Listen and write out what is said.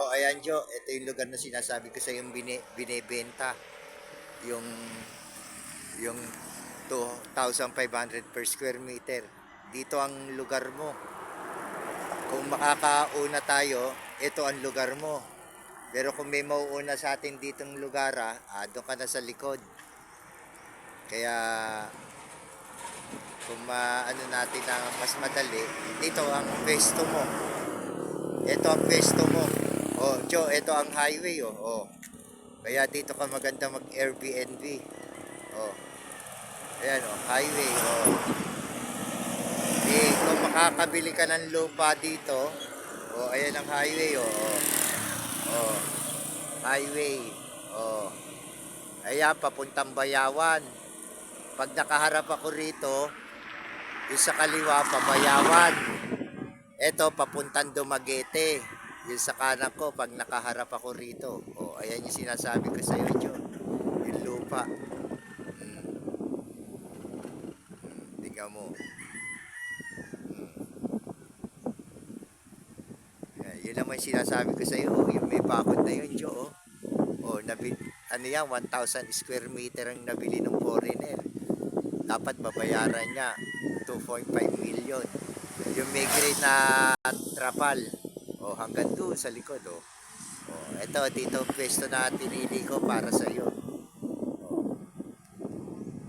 Oh, ayan Jo, ito yung lugar na sinasabi ko sa yung binebenta. Yung yung 2,500 per square meter. Dito ang lugar mo. Kung makakauna tayo, ito ang lugar mo. Pero kung may mauuna sa atin ditong lugar, doon ka na sa likod. Kaya kung maano natin ang mas madali, dito ang pwesto mo. Ito ang pwesto mo. Oh, Jo, ito ang highway, oh. Oh. Kaya dito ka maganda mag Airbnb. Oh. Ayan, oh, highway, oh. Eh, kung makakabili ka ng lupa dito, oh, ayan ang highway, oh. Oh. Oh. Highway. Oh. Ayan, papuntang Bayawan. Pag nakaharap ako rito, yung sa kaliwa, Pabayawan. Ito, papuntang Dumaguete. Yung sa kanan ko, pag nakaharap ako rito. Oh, ayan yung sinasabi ko sa iyo, Jo. Yung lupa. Tingnan mo. Yun naman yung sinasabi ko sa iyo, yung may bakod na yun, Jo. Oh, ano yan, 1,000 square meter ang nabili ng foreigner. Dapat babayaran niya 2.5 million. Yung may grade na trapal. Oh, hanggang doon sa likod, oh. Oh, eto dito pwesto na pinili ko para sa iyo.